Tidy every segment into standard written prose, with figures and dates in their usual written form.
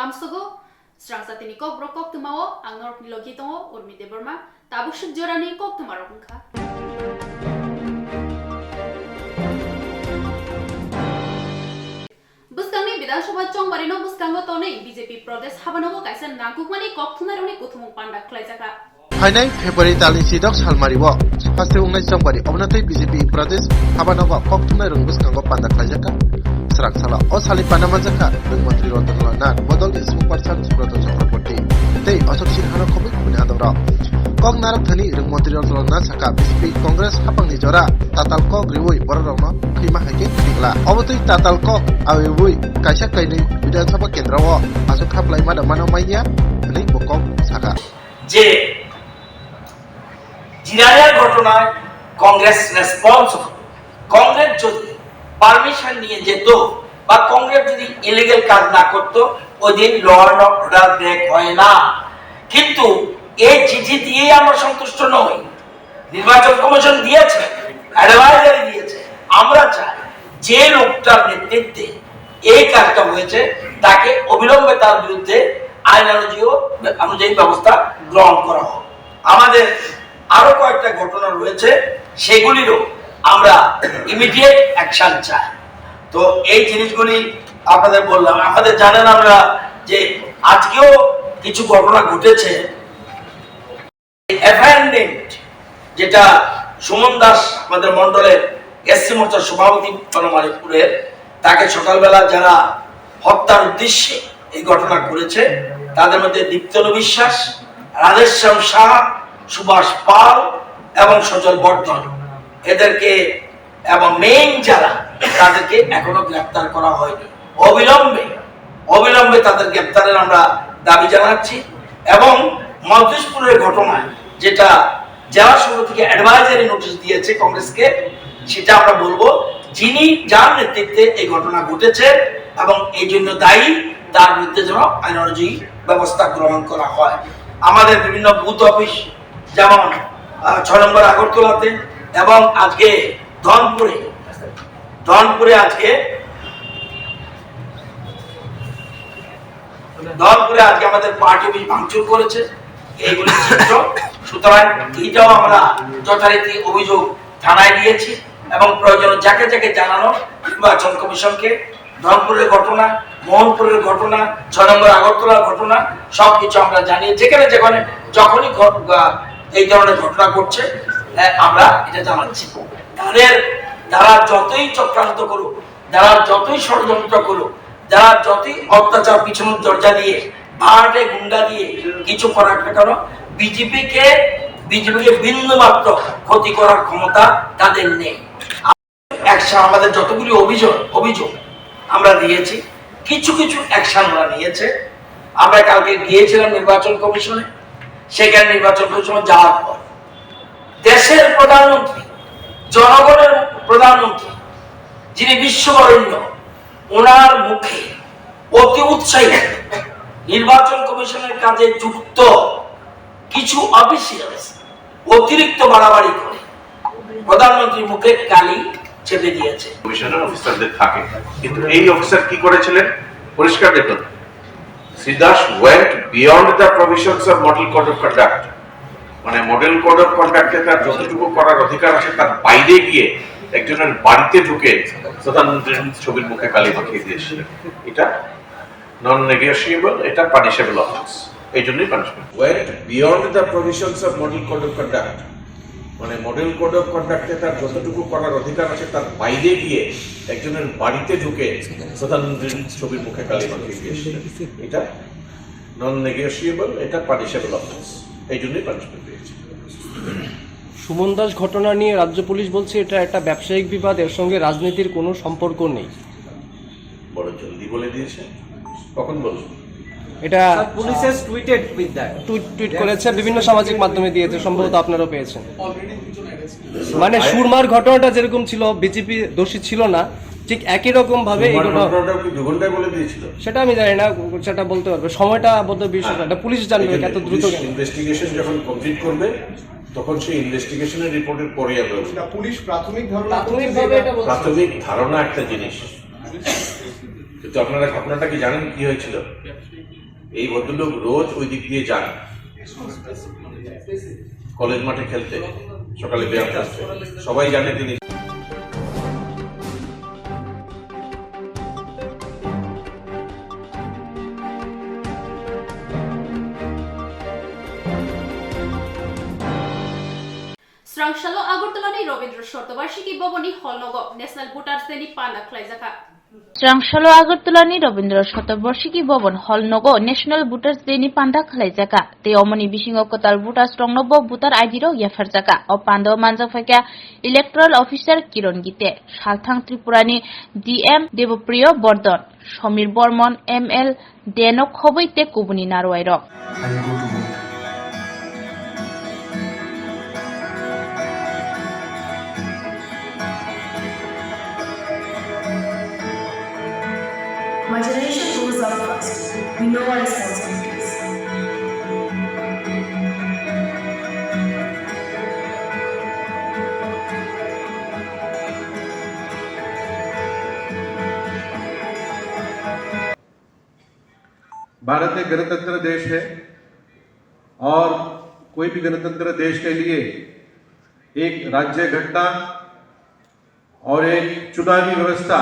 lamsugo Strangsatini kok brokok tumao angnor pilogi tongo urmi deberma tabusuk jorani kok tumarokungka. Buskangni Bidhansabha chongbarino buskango tonei BJP Pradesh habanogo kaisa nangkukmani kok thunaroni kuthumung panda khlaijaka. Hainai February tali sidok salmariwo haste ungnai chongbari obnatai BJP Pradesh habanogo kok thunai rung buskango panda khlaijaka. Sala o sali panamajaka rung mantri Rotolana bodol ismu parchan Subrata Chakraborty tei Ashok Sinhano khobik bunadora kok narak thani rung mantri Rotolana saka BJP Congress hapangni jora tatal kok riwoi bororongno khima haike tikla obotui tatal kok awewoi kaisa kainai Bidhan Sabha kendrao Ashok khaplai mada manomaiya ni bokok saka যে জিরানিয়ার ঘটনায় Congress response Congress যদি permission নিয়ে যেত বা কংগ্রেস যদি illegal কাজ না করত ওই দিন ল এন্ড অর্ডার ব্রেক হয় না কিন্তু এই চিঠি দিয়ে আমরা সন্তুষ্ট নই নির্বাচন কমিশন দিয়েছে অ্যাডভাইজারি দিয়েছে আমরা চাই যে লোকটার নেতৃত্বে এই কাজটা হয়েছে তাকে অবিলম্বে তার বিরুদ্ধে আইন অনুযায়ী ব্যবস্থা গ্রহণ করা হোক আমাদের আরো কয়েকটা ঘটনা রয়েছে সেগুলিরও আমরা ইমিডিয়েট অ্যাকশন চাই তো এই জিনিসগুলি আপনাদের বললাম আমাদের জানেন আমরা যে আজকেও কিছু ঘটনা ঘটেছে অ্যাবান্ডেন্ট যেটা সুমন দাস আমাদের মণ্ডলের এসসি মোর্চার সভাপতি বনমালীপুরের তাকে সকালবেলা যারা হত্যার উদ্দেশ্যে এই ঘটনা করেছে তাদের মধ্যে দীপ্তনু বিশ্বাস রাধেশ্যাম শাহ সুভাষ পাল এবং সজল বর্ধন এদেরকে এবং মেইন যারা তাদেরকে এখনো গ্রেফতার করা হয়নি অবিলম্বে তাদের গ্রেফতারের আমরা দাবি জানাচ্ছি এবং মন্ত্রিসপুরের ঘটনায় যেটা জেলা সংঘ থেকে অ্যাডভাইজারি নোটিশ দিয়েছে কংগ্রেসকে সেটা আমরা বলবো যিনি যার নেতৃত্বে এই ঘটনা ঘটেছে এবং এই জন্য দায়ী তার বিরুদ্ধে যেন আইন অনুযায়ী ব্যবস্থা গ্রহণ করা হয় আমাদের বিভিন্ন বুথ অফিস যেমন 6 নম্বর আগরতলাতে এবং আজকে ধনপুরে আজকে আমাদের পার্টি অফিস ভাঙচুর করেছে এইগুলি চিত্র সুতরাং এইটাও আমরা যথারীতি অভিযোগ থানায় দিয়েছি এবং প্রয়োজন যাকে যাকে জানানো নির্বাচন কমিশনকে ধনপুরের ঘটনা মোহনপুরের ঘটনা 6 নম্বর আগরতলার ঘটনা সবকিছু আমরা জানি যেখানে যখনই এই ধরনের ঘটনা ঘটছে আমরা এটা জানাচ্ছি তারা যতই চক্রান্ত করুক যারা যতই ষড়যন্ত্র করুক যারা যতই অত্যাচার পিছনের দরজা দিয়ে ভাড়াটে গুন্ডা দিয়ে কিছু করার না কেন বিজেপিকে বিন্দুমাত্র ক্ষতি করার ক্ষমতা তাদের নেই আমাদের যতগুলি অভিযোগ আমরা দিয়েছি কিছু অ্যাকশন ওরা নিয়েছে আমরা কালকে গিয়েছিলাম নির্বাচন কমিশনে সেখানে নির্বাচন কমিশনে যাওয়ার পর দেশের প্রধানমন্ত্রী জনগণের প্রধানমন্ত্রী যিনি বিশ্ববরেণ্য ওনার মুখে অতি উৎসাহী নির্বাচন কমিশনের কাজে যুক্ত কিছু অফিসিয়ালস অতিরিক্ত বাড়াবাড়ি করে প্রধানমন্ত্রীর মুখে গালি চেপে দিয়েছে কমিশনার অফিসারদের থাকে কিন্তু এই অফিসার কি করেছিলেন পরিষ্কার দেখুন সিদাস went beyond the provisions of model code of conduct মানে মডেল কোড অফ কন্ডাক্টে তার যতটুকু করার অধিকার আছে তার বাইরে গিয়ে একজনের বাড়িতে ঢুকে প্রধানমন্ত্রীর ছবির মুখে কালি মাখিয়ে দিয়েছিলেন এটা নন নেগোশিয়েবল এটা পানিশেবল অফেন্স এই জন্যই punishment went beyond the provisions of model code of conduct মানে মডেল কোড অফ কন্ডাক্টে তার যতটুকু করার অধিকার আছে তার বাইরে গিয়ে একজনের বাড়িতে ঢুকে প্রধানমন্ত্রীর ছবির মুখে কালি মাখিয়ে দিয়েছিলেন এটা নন নেগোশিয়েবল এটা পানিশেবল অফেন্স এই জন্যই পানিশমেন্ট পেয়েছে সুমন দাস ঘটনা নিয়ে রাজ্য পুলিশ বলছে এটা একটা ব্যবসায়িক বিবাদ এর সঙ্গে রাজনীতির কোনো সম্পর্ক নেই বড় জলদি বলে দিয়েছে কখন বলবো এটা পুলিশের টুইটেড উইথ দ্যাট টুইট করেছে বিভিন্ন সামাজিক মাধ্যমে দিয়েছে সম্ভবত আপনারাও পেয়েছেন মানে সুরমার ঘটনাটা যেরকম ছিল বিজেপি দোষী ছিল না ঠিক একই রকম ভাবে সেটা আমি জানি না সেটা বলতে পারবে সময়টা বলতে বিষয়টা পুলিশ জানবে এত দ্রুত ইনভেস্টিগেশন যখন কমপ্লিট করবে তখন সেই ইনভেস্টিগেশনের রিপোর্টের পরে পুলিশ প্রাথমিক ধারণা একটা জিনিস কিন্তু আপনারা ঘটনাটা কি জানেন কি হয়েছিল? এই ভদ্রলোক রোজ ওই দিক দিয়ে যান কলেজ মাঠে খেলতে, সকালে ব্যায়াম করতে। সবাই জানে তিনি Srangshalo Agurtalani Robindra Shortobarshiki Boboni Holnogo National Voters Deni Panda Klaizaka. Srangshalo Agurtalani Robindra Shortobarshiki Bobon Holnogo National Voters Deni Panda Klaizaka. Te omoni bishingo kotal voters strongnobo voter ID ro yafarzaka. O pando manjafaka electoral officer Kiron Gite. Shalthang Tripurani DM Devopriyo Bordon. Shomir Bormon ML Denok Hoboite Kubuni Narwairo. My generation grows up fast. We know our responsibilities. Bharat एक गणतंत्र देश है और कोई भी गणतंत्र देश के लिए एक राज्य घटना और एक चुनावी व्यवस्था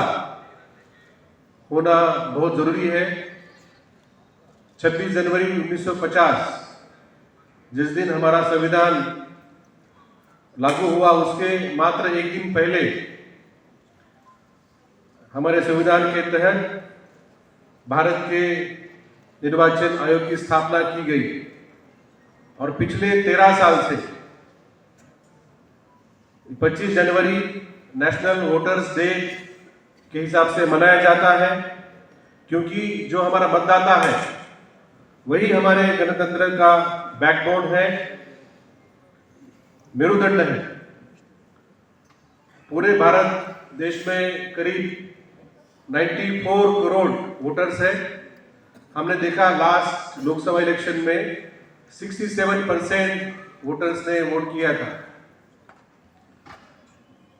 होना बहुत जरूरी है। 26 जनवरी 1950 जिस दिन हमारा संविधान लागू हुआ, उसके मात्र एक दिन पहले हमारे संविधान के तहत भारत के निर्वाचन आयोग की स्थापना की गई और पिछले 13 साल से 25 जनवरी नेशनल वोटर्स डे के हिसाब से मनाया जाता है, क्योंकि जो हमारा मतदाता है वही हमारे गणतंत्र का बैकबोन है, मेरुदंड है। पूरे भारत देश में करीब 94 करोड़ वोटर्स है। हमने देखा लास्ट लोकसभा इलेक्शन में 67% वोटर्स ने वोट किया था।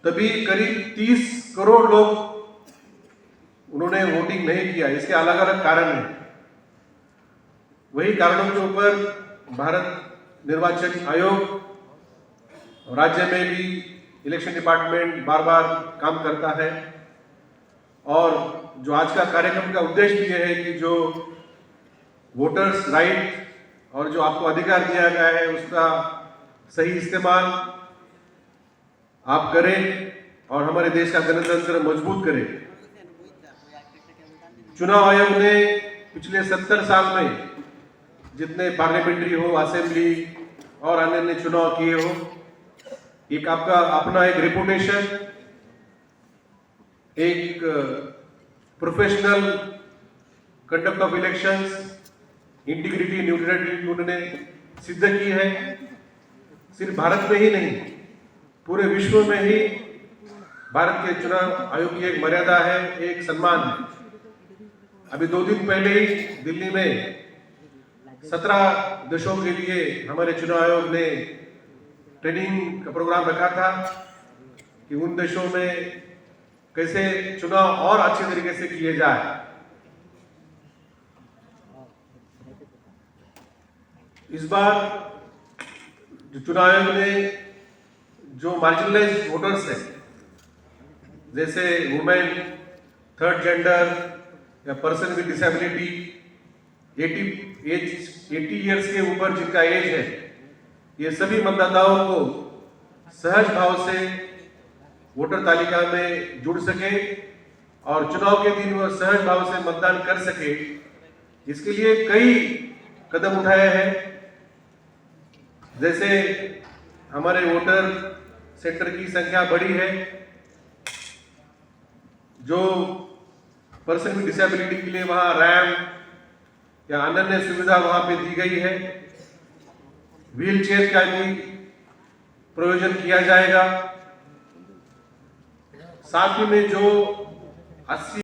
तभी करीब 30 करोड़ लोग उन्होंने वोटिंग नहीं किया। इसके अलग अलग कारण हैं। वही कारणों के ऊपर भारत निर्वाचन आयोग राज्य में भी इलेक्शन डिपार्टमेंट बार बार काम करता है। और जो आज का कार्यक्रम का उद्देश्य भी है कि जो वोटर्स राइट और जो आपको अधिकार दिया गया है उसका सही इस्तेमाल आप करें और हमारे देश का गणतंत्र मजबूत करें। चुनाव आयोग ने पिछले 70 साल में जितने पार्लियामेंट्री हो, असेंबली और अन्य चुनाव किए हो, एक आपका अपना एक रेपुटेशन, एक professional conduct of elections, integrity, neutrality उन्होंने सिद्ध की है। सिर्फ भारत में ही नहीं, पूरे विश्व में ही भारत के चुनाव आयोग की एक मर्यादा है, एक सम्मान है। अभी 2 दिन पहले ही दिल्ली में 17 देशों के लिए हमारे चुनाव आयोग ने ट्रेनिंग का प्रोग्राम रखा था कि उन देशों में कैसे चुनाव और अच्छे तरीके से किए जाए। इस बार जो चुनाव आयोग ने जो मार्जिनलाइज्ड वोटर्स हैं, जैसे वुमेन, थर्ड जेंडर या पर्सन विद डिसेबिलिटी, 80 इयर्स के ऊपर जिनका एज है, ये सभी मतदाताओं को सहज भाव से वोटर तालिका में जुड़ सके और चुनाव के दिन वो सहज भाव से मतदान कर सके। इसके लिए कई कदम उठाए हैं। जैसे हमारे वोटर सेंटर की संख्या बढ़ी है, जो पर्सन विद डिसेबिलिटी के लिए वहां रैम्प या अन्य सुविधा वहां पे दी गई है। व्हील चेयर का भी प्रयोजन किया जाएगा। साथ ही में जो 80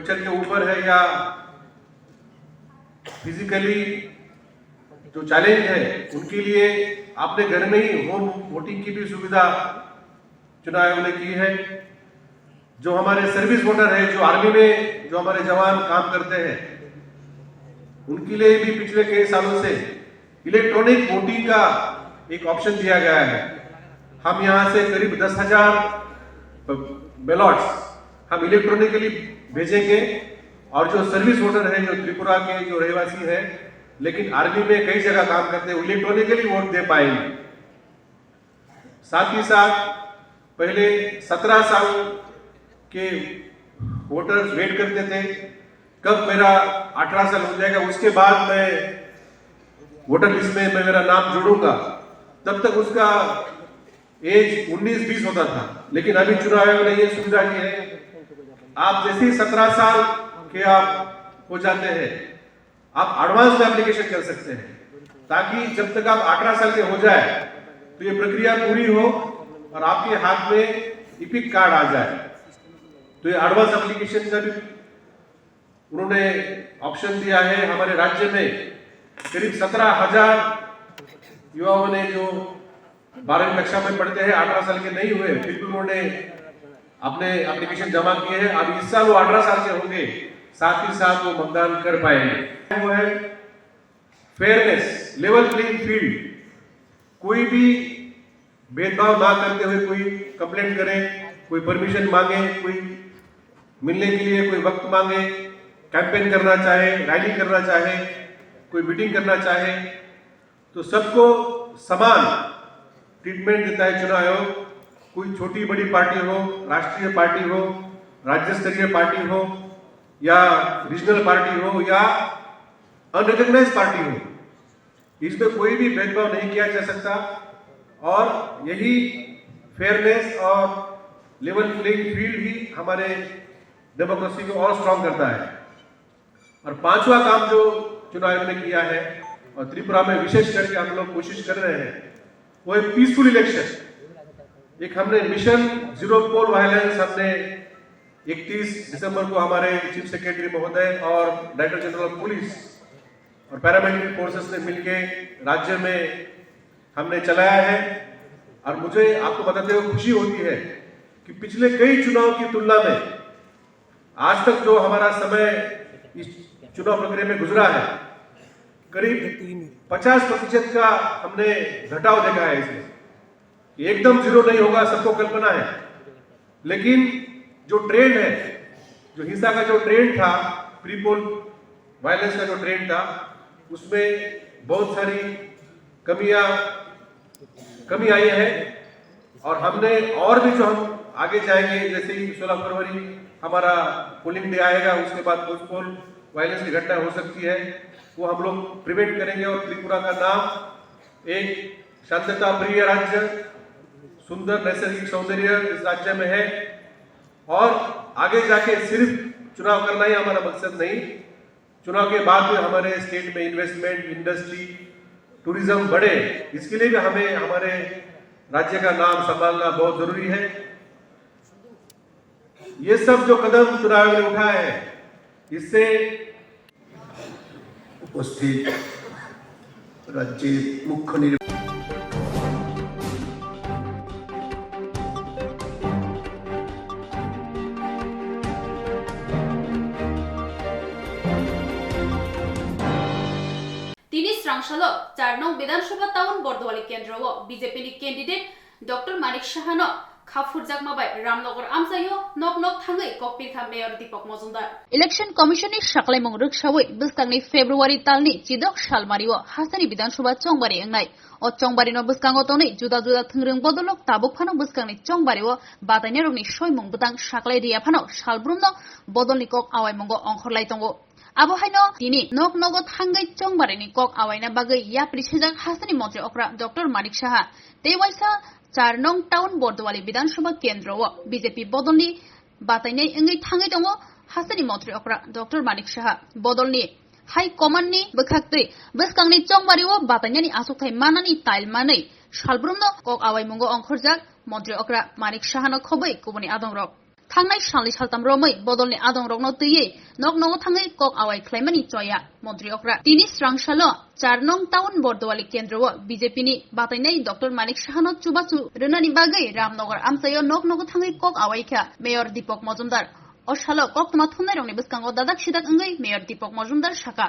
स्ट्रक्चर के ऊपर है या फिजिकली जो चैलेंज है उनके लिए आपने घर में ही होम वोटिंग की भी सुविधा चुनाव आयोग ने की है। जो हमारे सर्विस वोटर है, जो आर्मी में जो हमारे जवान काम करते हैं, उनके लिए भी पिछले कई सालों से इलेक्ट्रॉनिक वोटिंग का एक ऑप्शन दिया गया है। हम यहाँ से करीब 10,000 बैलॉट्स हम इलेक्ट्रॉनिकली भेजेंगे और जो सर्विस वोटर है, जो त्रिपुरा के जो रहवासी है लेकिन आर्मी में कई जगह काम करते हैं, इलेक्ट्रॉनिकली वोट दे पाएंगे। साथ ही साथ पहले 17 साल के वोटर्स वेट करते थे कब मेरा 18 साल हो जाएगा, उसके बाद मैं वोटर लिस्ट में मैं मेरा नाम जोड़ूंगा। तब तक उसका एज 19-20 होता था, लेकिन अभी चुनाव आयोग ने ये सुविधा की है, आप जैसे ही 17 साल के आप हो जाते हैं, आप एडवांस में एप्लीकेशन कर सकते हैं, ताकि जब तक आप 18 साल के हो जाए तो ये प्रक्रिया पूरी हो और आपके हाथ में इपिक कार्ड आ जाए। तो ये एडवांस एप्लीकेशन का भी उन्होंने ऑप्शन दिया है। हमारे राज्य में करीब 17,000 युवाओं ने जो 12वीं कक्षा में पढ़ते हैं, 18 साल के नहीं हुए, फिर भी उन्होंने अपने एप्लीकेशन जमा किए हैं। अब इस साल वो 18 साल के होंगे, साथ ही साथ वो मतदान कर पाएंगे। वो है फेयरनेस, लेवल प्लेइंग फील्ड। कोई भी भेदभाव ना करते हुए कोई कंप्लेंट करे, कोई परमिशन मांगे, कोई मिलने के लिए कोई वक्त मांगे, कैंपेन करना चाहे, रैली करना चाहे, कोई मीटिंग करना चाहे, तो सबको समान ट्रीटमेंट देता है चुनाव आयोग। कोई छोटी बड़ी पार्टी हो, राष्ट्रीय पार्टी हो, राज्य स्तरीय पार्टी हो या रीजनल पार्टी हो या अनरिकॉग्नाइज्ड पार्टी हो, इसमें कोई भी भेदभाव नहीं किया जा सकता। और यही फेयरनेस और लेवल प्लेइंग फील्ड ही हमारे डेमोक्रेसी को और स्ट्रांग करता है। और पांचवा काम जो चुनाव आयोग ने किया है और त्रिपुरा में विशेष करके हम लोग कोशिश कर रहे हैं, वो है पीसफुल इलेक्शन। एक हमने मिशन जीरो पोल वायलेंस हमने 31 दिसंबर को हमारे चीफ सेक्रेटरी महोदय और डायरेक्टर जनरल ऑफ पुलिस और पैरामिलिट्री फोर्सेस ने मिलकर राज्य में हमने चलाया है। और मुझे आपको बताते हुए खुशी होती है कि पिछले कई चुनाव की तुलना में आज तक जो हमारा समय इस चुनाव प्रक्रिया में गुजरा है, करीब 50% का हमने घटाव देखा है। इसमें एकदम जीरो नहीं होगा, सबको कल्पना है, लेकिन जो ट्रेंड है, जो हिंसा का जो ट्रेंड था, प्री पोल वायलेंस का जो ट्रेंड था, उसमें बहुत सारी कमी आई है। और हमने और भी जो हम आगे जाएंगे, जैसे ही 16 फरवरी हमारा पोलिंग डे आएगा, उसके बाद पोस्ट पोल वायलेंस की घटना हो सकती है, वो हम लोग प्रिवेंट करेंगे। और त्रिपुरा का नाम एक शांतता प्रिय राज्य, सुंदर नैसर्गिक सौंदर्य इस राज्य में है। और आगे जाके सिर्फ चुनाव करना ही हमारा मकसद नहीं, चुनाव के बाद भी हमारे स्टेट में इन्वेस्टमेंट, इंडस्ट्री, टूरिज्म बढ़े, इसके लिए भी हमें हमारे राज्य का नाम संभालना बहुत जरूरी है। ये सब जो कदम चुनाव ने उठाए हैं, इससे उपस्थित राज्य मुख्य स्रांशालो 4 नং विधानसभा टाउन बर्दवाली केंद्र बीजेपी कैंडिडेट डॉक्टर मानिक शाहानो खाफुरजाक माबाय रामनगर आमसायो नक नक थांगै ककपिरखा मेयर दीपक मजुमदार इलेक्शन कमिशननि साखलायमं रोगसावै बस्कांनि फेब्रुवारि तालनि 14 सालमारिओ हासानि विधानसभा चंबारि एंनाय o chongbarino bwskango tongnai juda juda thungrung bodolok tabuk phano bwskangni chongbario bataina rokni soimung butang saklai riya phano salbrumno bodolni kok awaimongo ongkhorlai tongo abo haino tini nok nogo thangai chongbarini kok awaina bagai yapri sejak hasani mantri okra dr manik saha tewaisa 4 nong town bordowali বিধানসভা কেন্দ্র BJP বদলনি বাতাইনাই এঙ্গै थाङै दङ हासानि मन्त्री okra dr manik saha बदलनि high कमान्डनि बखाक्तै बस्कांनि चंबारिओ बाताइनानि आसुकथाय मानानि ताइल मानै सालब्रुमनो कक आवाइमंगो अंखरजाक मन्त्री okra manik sahano खबै गुबुनि आदंरक थांनाय सालनि सालताम रमै बदलनि आदं रंनो तैयै नक नगो थाङै कक आवाय ख्लाइमानि चया मन्त्रि अक्रा तिनि स्रांसालो 4 नं टाउन बर्दवाली केन्द्रआव बिजेपिनि बातायनाय डक्टर मानिक साहानो चुबाचु रोनानि बागै रामनगर आमसायो नक नगो थाङै कक आवायखा मेयर दीपक मजुमदार असालो कक तमा थुननाय रंनि बसकांगो दादाक सिदाक अंगै मेयर दीपक मजुमदार साका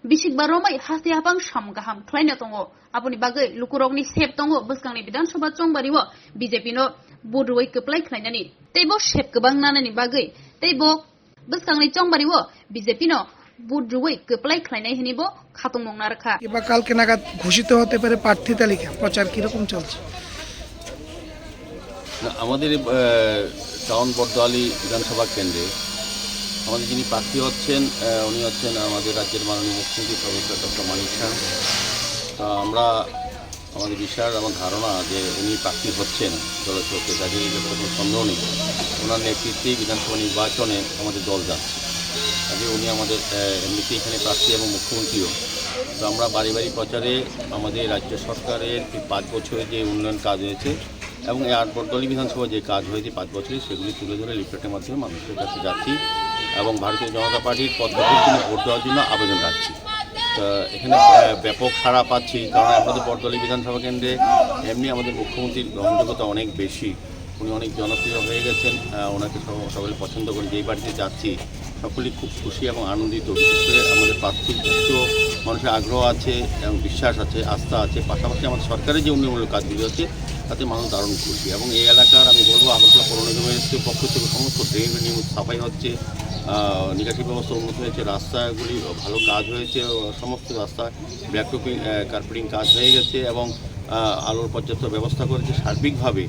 बिसिकबा रमै हास्ति हाबां साम गाहाम ख्लाइनो दंगो आबुनि बागै लुकुरगनि सेब दंगो बसकांनि विधानसभा चंबारिवो बिजेपिनो बुरुवै कप्लाय ख्लाइनानि तेबो सेब गोबां नानानि बागै तेबो बसकांनि चंबारिवो बिजेपिनो बुरुवै कप्लाय ख्लाइनाय हनिबो खातং मंना रखा এবার কালকে নাগাদ ঘোষিত হতে পারে প্রার্থী তালিকা প্রচার কিরকম চলছে আমাদের টাউন বর্দোয়ালি বিধানসভা কেন্দ্রে আমাদের যিনি প্রার্থী হচ্ছেন উনি হচ্ছেন আমাদের রাজ্যের মাননীয় মুখ্যমন্ত্রী প্রফেসর ডক্টর মানিক শাহ। আমরা আমাদের বিশ্বাস আমার ধারণা যে উনি প্রার্থী হচ্ছেন দলস্রোতে কাজে এই ব্যাপারে কোনো সন্দেহ নেই। ওনার নেতৃত্বে বিধানসভা নির্বাচনে আমাদের দল যাচ্ছে কাজে উনি আমাদের এমনিতে এখানে প্রার্থী এবং মুখ্যমন্ত্রীও। তো আমরা বাড়ি বাড়ি প্রচারে আমাদের রাজ্য সরকারের 5 বছরে যে উন্নয়ন কাজ হয়েছে এবং এই 8 বর্দোয়ালি বিধানসভা যে কাজ হয়েছে 5 বছরে সেগুলি তুলে ধরে লিফলেটের মাধ্যমে মানুষের কাছে যাচ্ছি এবং ভারতীয় জনতা পার্টির পদ্ধতির জন্য ভোট দেওয়ার জন্য আবেদন রাখছি। তো এখানে ব্যাপক সাড়া পাচ্ছি কারণ আমাদের বর্দোয়ালি বিধানসভা কেন্দ্রে এমনি আমাদের মুখ্যমন্ত্রীর গ্রহণযোগ্যতা অনেক বেশি। উনি অনেক জনপ্রিয় হয়ে গেছেন, ওনাকে সকলে পছন্দ করেন। যেই বাড়িতে যাচ্ছি সকলেই খুব খুশি এবং আনন্দিত। বিশেষ করে আমাদের প্রার্থীর উচ্চ মানুষের আগ্রহ আছে এবং বিশ্বাস আছে, আস্থা আছে। পাশাপাশি আমাদের সরকারের যে উন্নয়নমূলক কাজগুলি হচ্ছে তাতে মানুষ দারুণ খুশি। এবং এই এলাকার আমি বলবো আগরতলা পৌর নিগমের পক্ষ থেকে সমস্ত ড্রেন নিয়মিত সাফাই হচ্ছে, নিকাশি ব্যবস্থা উন্নত হয়েছে, রাস্তাগুলি ভালো কাজ হয়েছে, সমস্ত রাস্তায় ব্ল্যাকটপিং কার্পেটিং কাজ হয়ে গেছে এবং আলোর পর্যাপ্ত ব্যবস্থা করেছে। সার্বিকভাবে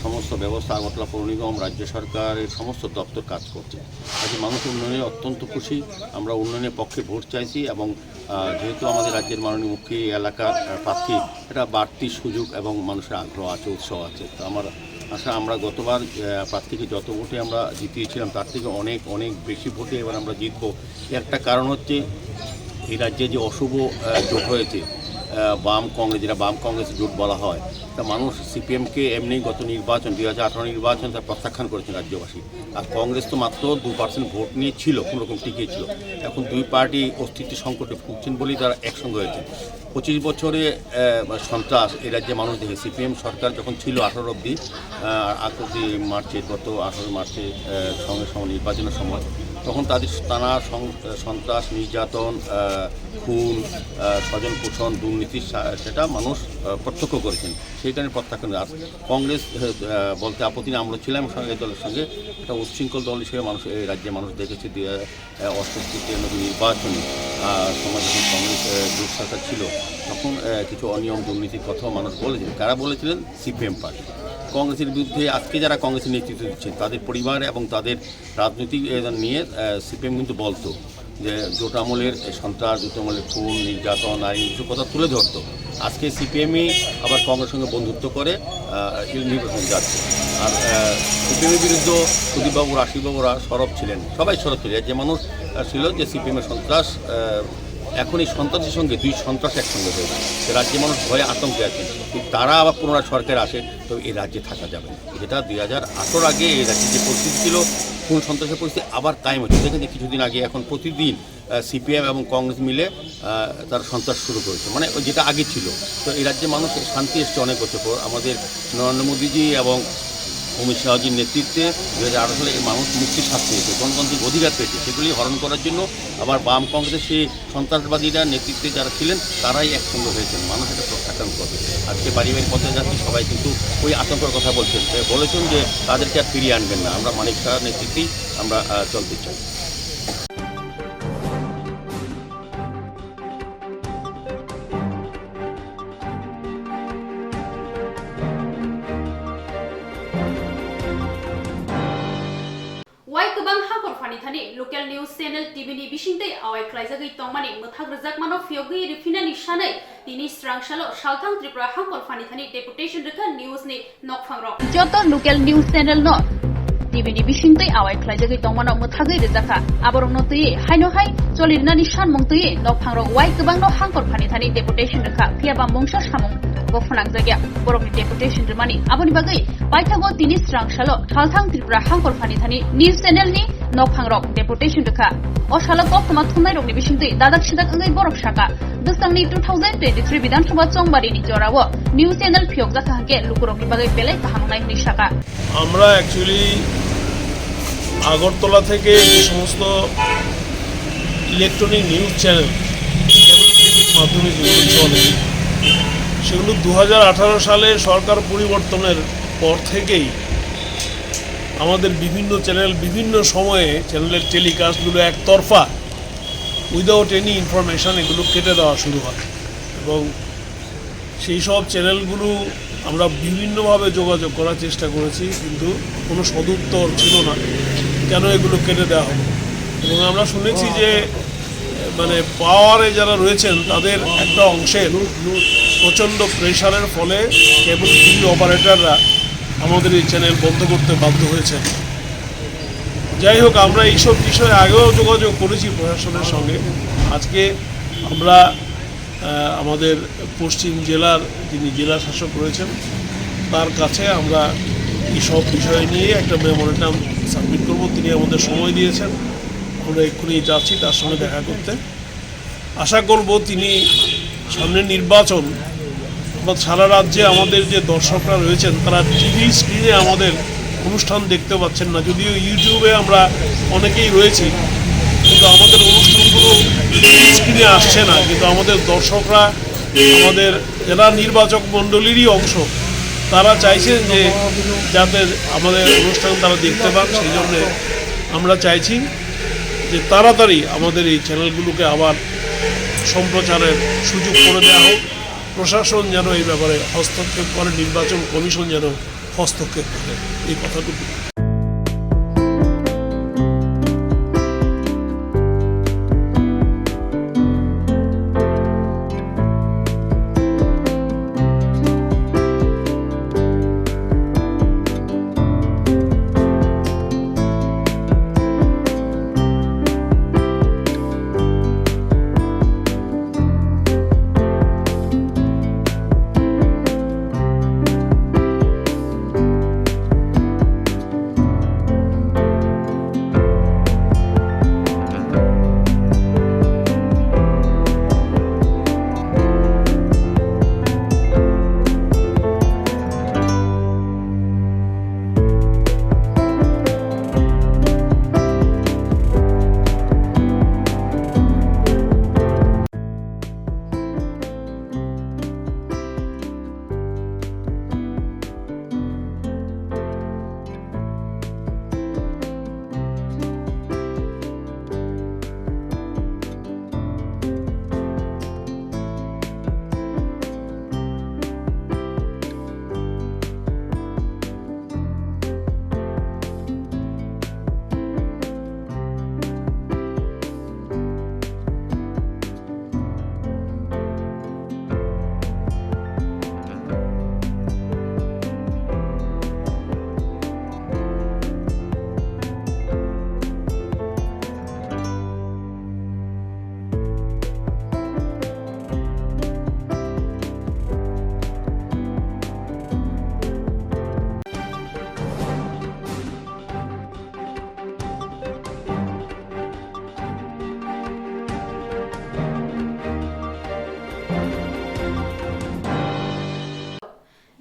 সমস্ত ব্যবস্থা আগরতলা পৌর নিগম, রাজ্য সরকারের সমস্ত দপ্তর কাজ করছে। কাজে মানুষ উন্নয়নে অত্যন্ত খুশি। আমরা উন্নয়নের পক্ষে ভোট চাইছি এবং যেহেতু আমাদের রাজ্যের মাননীয় মুখ্য এলাকার প্রার্থী, এটা বাড়তি সুযোগ এবং মানুষের আগ্রহ আছে, উৎসাহ আছে। তো আমার আশা আমরা গতবার প্রার্থীকে যত ভোটে আমরা জিতিয়েছিলাম তার থেকে অনেক অনেক বেশি ভোটে এবার আমরা জিতবো। একটা কারণ হচ্ছে এই রাজ্যে যে অশুভ জোট হয়েছে বাম কংগ্রেস, যেটা বাম কংগ্রেস জোট বলা হয়, তা মানুষ সিপিএমকে এমনি গত নির্বাচন 2018 নির্বাচন তার প্রত্যাখ্যান করেছেন রাজ্যবাসী। আর কংগ্রেস তো মাত্র 2% ভোট নিয়ে ছিল, কোনোরকম টিকে ছিল। এখন দুই পার্টি অস্তিত্ব সংকটে ভুগছেন বলেই তারা একসঙ্গে হয়েছে। 25 বছরে সন্ত্রাস এই রাজ্যে মানুষ দেখে। সিপিএম সরকার যখন ছিল 18 অবধি মার্চে, গত 18 মার্চে সঙ্গে সঙ্গে নির্বাচনের সময়, তখন তাদের টানা সন্ত্রাস, নির্যাতন, খুন, স্বজন পোষণ, দুর্নীতি সেটা মানুষ প্রত্যক্ষ করেছেন। সেই কারণে প্রত্যাখ্যান। আর কংগ্রেস বলতে আপত্তি আমরা ছিলাম এই দলের সঙ্গে। একটা উচ্ছৃঙ্খল দল হিসেবে মানুষ এই রাজ্যে মানুষ দেখেছে 2068 নির্বাচনে সময় যখন কংগ্রেস জোট সরকার ছিল তখন কিছু অনিয়ম দুর্নীতির কথাও মানুষ বলেছিলেন। কারা বলেছিলেন? CPM party. কংগ্রেসের বিরুদ্ধে আজকে যারা কংগ্রেসের নেতৃত্ব দিচ্ছেন তাদের পরিবার এবং তাদের রাজনৈতিক নিয়ে সিপিএম কিন্তু বলতো যে জোট আমলের সন্ত্রাস, জোট আমলের খুন, নির্যাতন, নারী কিছু কথা তুলে ধরতো। আজকে সিপিএমই আবার কংগ্রেসের সঙ্গে বন্ধুত্ব করে নির্বাচন যাচ্ছে। আর সিপিএমের বিরুদ্ধে সুদীপবাবু, রাশিবাবুরা সরব ছিলেন, সবাই সরব ছিলেন। যে মানুষ ছিল যে সিপিএমের সন্ত্রাস, এখন এই সন্ত্রাসের সঙ্গে দুই সন্ত্রাস একসঙ্গে হয়েছে। রাজ্যে মানুষ ভয়ে আতঙ্কে আছেন। তারা আবার পুনরায় সরকার আসে তো এই রাজ্যে থাকা যাবে না। যেটা 2018 আগে এই রাজ্যে যে পরিস্থিতি ছিল, কোন সন্ত্রাসের পরিস্থিতি আবার কায়েম হচ্ছে। দেখেন যে কিছুদিন আগে এখন প্রতিদিন সিপিএম এবং কংগ্রেস মিলে তার সন্ত্রাস শুরু করেছে, মানে যেটা আগে ছিল। তো এই রাজ্যে মানুষ শান্তি এসছে অনেক বছর পর। আমাদের নরেন্দ্র মোদীজি এবং অমিত শাহজির নেতৃত্বে 2018 সালে মানুষ মুক্তির শাস্তি পেয়েছে, গণতান্ত্রিক অধিকার পেয়েছে। সেগুলি হরণ করার জন্য আবার বাম কংগ্রেসের সেই সন্ত্রাসবাদীরা নেতৃত্বে যারা ছিলেন তারাই একসঙ্গে হয়েছেন। মানুষ এটা প্রত্যাখ্যান করবে। আজকে বাড়ি বাড়ি পথে যাচ্ছি, সবাই কিন্তু ওই আতঙ্কের কথা বলেছেন যে তাদেরকে আর ফিরিয়ে আনবেন না। আমরা মানিক শাহর নেতৃত্বেই আমরা চলতে চাই। लोकल न्यूज चैनल टीवी नि बिसिंगदै आवाय ख्लाइजागै तंमानि मोथाग रजाकमानो फियगै रिफिनानि सानै तिनि स्रांसालो सालथां त्रिपुरा हांकर फानिथानि डेपुटेशन रेखा न्यूज नि नकफांरो जत लोकल न्यूज चैनल न टीवी नि बिसिंगदै आवाय ख्लाइजागै तंमानो मोथागै रजाका आबरंनो तयै हायनो हाय चलिरनानि सानमंतयै नकफांरो वाय गोबांनो हांकर फानिथानि डेपुटेशन रेखा फियाबा मंसा सामं বফনাক জায়গা বরকনি ডেপুটেশন রমানি আবনি বাগৈ পাইথাগো তিনি স্রাংশালো থালথাং ত্রিপুরা হাংকর ফানি থানি নিউজ চ্যানেলনি নকফাংরক ডেপুটেশন রখা ও শালা কপ্তমা থুমনাই রকনি বিসিংदै দাদাক সিদাক अंगै বরক শাকা দস্তাংনি 2023 বিধানসভা চংবারিনি জরাও নিউজ চ্যানেল ফিয়ক জাকা হাকে লুকুরকনি বাগৈ বেলাই কাহাংনাই নি শাকা আমরা অ্যাকচুয়ালি আগরতলা থেকে যে সমস্ত ইলেকট্রনিক নিউজ চ্যানেল মাধ্যমে যেগুলো চলে সেগুলো 2018 সালে সরকার পরিবর্তনের পর থেকেই আমাদের বিভিন্ন চ্যানেল বিভিন্ন সময়ে চ্যানেলের টেলিকাস্টগুলো একতরফা উইদাউট এনি ইনফরমেশান এগুলো কেটে দেওয়া শুরু হয় এবং সেই সব চ্যানেলগুলো আমরা বিভিন্নভাবে যোগাযোগ করার চেষ্টা করেছি কিন্তু কোনো সদুত্তর ছিল না কেন এগুলো কেটে দেওয়া হলো এবং আমরা শুনেছি যে মানে পাওয়ারে যারা রয়েছেন তাদের একটা অংশের প্রচণ্ড প্রেশারের ফলে কেবল টিভি অপারেটররা আমাদের এই চ্যানেল বন্ধ করতে বাধ্য হয়েছেন। যাই হোক আমরা এইসব বিষয়ে আগেও যোগাযোগ করেছি প্রশাসনের সঙ্গে। আজকে আমরা আমাদের পশ্চিম জেলার যিনি জেলা শাসক রয়েছেন তার কাছে আমরা এই সব বিষয় নিয়ে একটা মেমোরেন্ডাম সাবমিট করব। তিনি আমাদের সময় দিয়েছেন, আমরা এক্ষুনি যাচ্ছি তার সঙ্গে দেখা করতে। আশা করব তিনি সামনের নির্বাচন বা সারা রাজ্যে আমাদের যে দর্শকরা রয়েছেন তারা টিভি স্ক্রিনে আমাদের অনুষ্ঠান দেখতে পাচ্ছেন না, যদিও ইউটিউবে আমরা অনেকেই রয়েছি কিন্তু আমাদের অনুষ্ঠানগুলো টিভি স্ক্রিনে আসছে না। কিন্তু আমাদের দর্শকরা আমাদের যারা নির্বাচক মণ্ডলীরই অংশ তারা চাইছেন যে যাতে আমাদের অনুষ্ঠান তারা দেখতে পান। সেই জন্যে আমরা চাইছি যে তাড়াতাড়ি আমাদের এই চ্যানেলগুলোকে আবার সম্প্রচারের সুযোগ করে দেওয়া হোক। প্রশাসন যেন এই ব্যাপারে হস্তক্ষেপ করে, নির্বাচন কমিশন যেন হস্তক্ষেপ করে, এই কথাটুকু।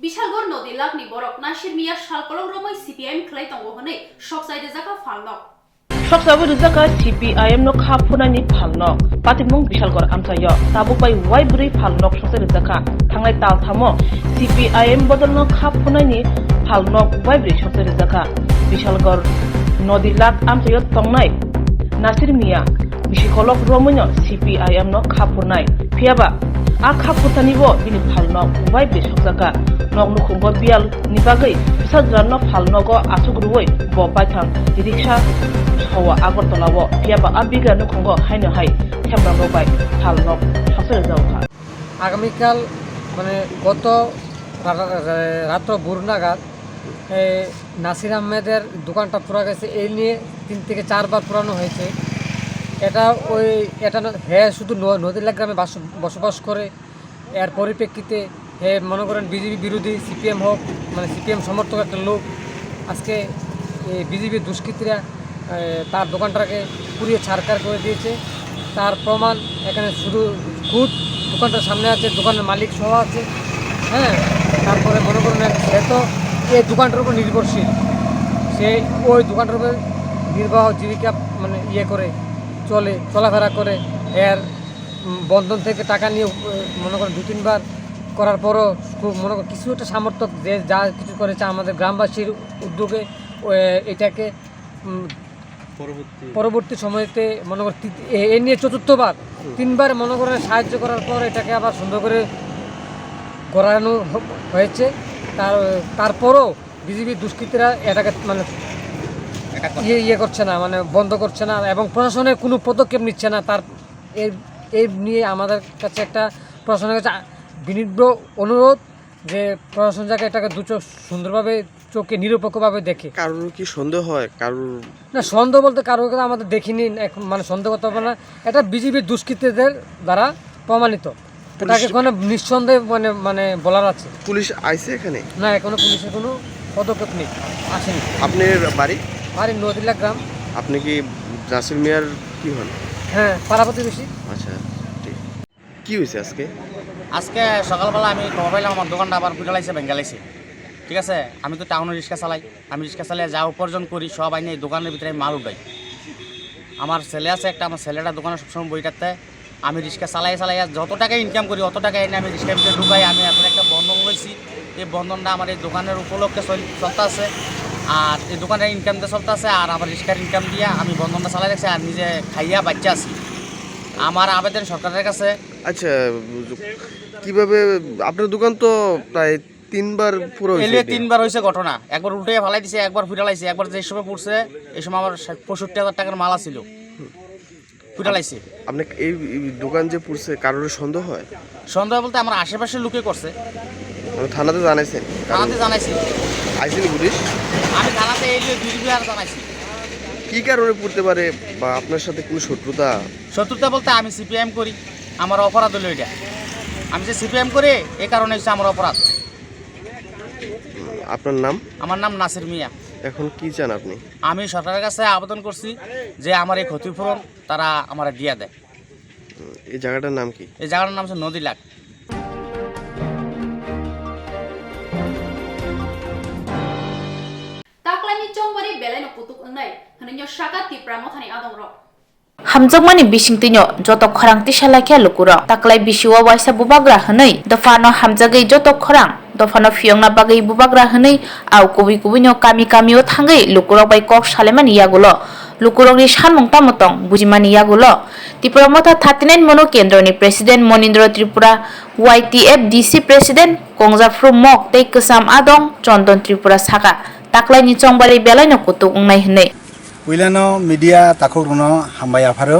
বিশালগড় নদী লাখনি বরক নাসির মিয়া শালকলং রমই সিপিআইএম খ্লাই তঙ্গ হনে সকসাইদে জাকা ফালনক সকসাবো জাকা সিপিআইএম নো খাফুনানি ফালনক পাতিমুং বিশালগড় আমচায় তাবুকবাই ওয়াইब्रै फालनक सकसाइदे जाका थांनाय तालथामो सिपिआइएम बदलनो खाफुनायनि फालनक वाइब्रै सकसाइदे जाका बिशालगढ़ नदी लाख आमचाय तंगनाय नासिर मिया बिशिखलक रमैनो सिपिआइएम नो खाफुनाय फियाबा आ खाफुतानिबो बिनि फालनक वाइब्रै सकजाका नगनुखुंगो बियाल निबागै साजरानो फालनगो आसुगरुवै ब पाइथां रिक्सा हवा আগরতলাও फियाबा आ बिगा नुखुंगो हायनो हाय खेमरांगो बाय फालनक सकसाइदे जाका আগামীকাল মানে গত রাত্র ভোর নাগাদ নাসির আহমেদের দোকানটা পুরা গেছে, এই নিয়ে 3 থেকে 4 বার পুরানো হয়েছে। এটা হ্যাঁ শুধু নদীলা গ্রামে বসবাস করে, এর পরিপ্রেক্ষিতে মনে করেন বিজেপি বিরোধী সিপিএম হোক মানে সিপিএম সমর্থক একটা লোক আজকে বিজেপি দুষ্কৃতীরা তার দোকানটাকে পুড়িয়ে ছাড়খাড় করে দিয়েছে। তার প্রমাণ এখানে শুধু খুদ দোকানটার সামনে আছে, দোকানের মালিক সহ আছে। হ্যাঁ, তারপরে মনে করুন সে তো এই দোকানটার উপর নির্ভরশীল, সে ওই দোকানটার উপর নির্বাহ জীবিকা মানে করে চলাফেরা করে। এর বন্ধন থেকে টাকা নিয়ে মনে করেন 2-3 বার করার পরও খুব মনে করেন কিছু একটা সামর্থ্য যে যা কিছু করেছে আমাদের গ্রামবাসীর উদ্যোগে এটাকে পরবর্তী সময়তে মনে করেন এ নিয়ে 4বার 3বার মনে করেন সাহায্য করার পর এটাকে আবার সুন্দর করে গড়ানো হয়েছে। তারপরও বিজেপি দুষ্কৃতীরা এটাকে মানে করছে না, মানে বন্ধ করছে না এবং প্রশাসনের কোনো পদক্ষেপ নিচ্ছে না। তার এই নিয়ে আমাদের কাছে একটা প্রশাসনের কাছে বিনীত অনুরোধ যে প্রশাসন যাকে এটাকে সুন্দরভাবে চোখে নিরপেক্ষভাবে দেখে। কারোর কি সন্দেহ হয়? কারোর না, সন্দেহ বলতে কারোর কথা আমাদের দেখিনি, মানে সন্দেহ করতে হবে না। এটা বিজেপির দুষ্কৃতীদের দ্বারা প্রমাণিত, এটাকে কোনো নিঃসন্দেহে মানে বলার আছে। পুলিশ আইছে এখানে? না, এখনো পুলিশের কোনো পদক্ষেপ নেই, আসেনি। আপনার বাড়ি? বাড়ি নদিলা গ্রাম। আপনি কি নাসির মিয়ার কি হন? হ্যাঁ, পাড়া প্রতিবেশী। আচ্ছা, ঠিক। কি হয়েছে আজকে? আজকে সকালবেলা আমি খবর পাইলাম আমার দোকানটা আবার ফুটালাইছে, ভেঙ্গালাইছে। ঠিক আছে, আমি তো টাউনে রিক্সা চালাই, আমি রিক্সা চালিয়ে যা উপার্জন করি সব আইনে এই দোকানের ভিতরে মাল উঠাই। আমার ছেলে আছে একটা, আমার ছেলেটা দোকানে সবসময় বইটাতে আমি রিক্সা চালাই যত টাকা ইনকাম করি অত টাকা এনে আমি রিক্সার ভিতরে ঢুকাই। আমি এখন একটা বন্ধন লইছি, এই বন্ধনটা আমার এই দোকানের উপলক্ষে চলতে আছে, আর এই দোকানের ইনকাম দিয়ে চলতে আছে, আর আমার রিক্সার ইনকাম দিয়ে আমি বন্ধনটা চালাই রাখছি আর নিজে খাইয়া বাচ্চা আছি। আমার আবেদন সরকারের কাছে। আচ্ছা, কিভাবে আপনার দোকান তো প্রায় 3বার পুরো হয়েছে? 3বার হয়েছে ঘটনা, একবার উল্টে ফেলাই দিছে, একবার ফুটালাইছে। একবার যে সময় পড়ছে এই সময় আমার 65,000 টাকার মাল ছিল, ফুটালাইছে। আপনি এই দোকান যে পুড়ছে কারোর সন্দেহ হয়? সন্দেহ বলতে আমার আশেপাশের লোকে করছে। থানাতে জানাইছেন? থানাতে জানাইছি। আইসেনি পুলিশ? আমি থানাতে এই যে 2 জানাইছি। কি কারণে পড়তে পারে বা আপনার সাথে কোনো শত্রুতা বলতে আমি সিপিএম করি, আমার অপরাধ হলো এটা। আমি যে সিপিএম করি এই কারণে হচ্ছে আমার অপরাধ। আপনার নাম? আমার নাম নাসির মিয়া। এখন কি চান আপনি? আমি সরকারের কাছে আবেদন করছি যে আমার এই ক্ষতিপূরণ তারা আমার দিয়া দেয়। এই জায়গাটার নাম কি? এই জায়গাটার নাম হচ্ছে নদীলাগ। Taklani chongbari belai no putuk unai, hanyo shaka tipra mothani adongro. Hamjokmani bisingtinyo jotok khorangti salakhe lukuro taklai bisiwa waisa bubagra hwnei dofano hamjagei jotok khorang dofano fiyongna bagei bubagra hwnei au kubi-kubino kami-kamio thangai lukurok bai kok salemani yagulo lukurokni sanmung tamotong bujimani yagulo Tripura Motha 39 mono kendroni president Monindra Tripura YTF DC president Kongjafru Mok tei Ksam Adong Chondon Tripura Saka taklaini chongbari belai no kutuk ungnai hwnei Wilano media takuruno hambaya pharo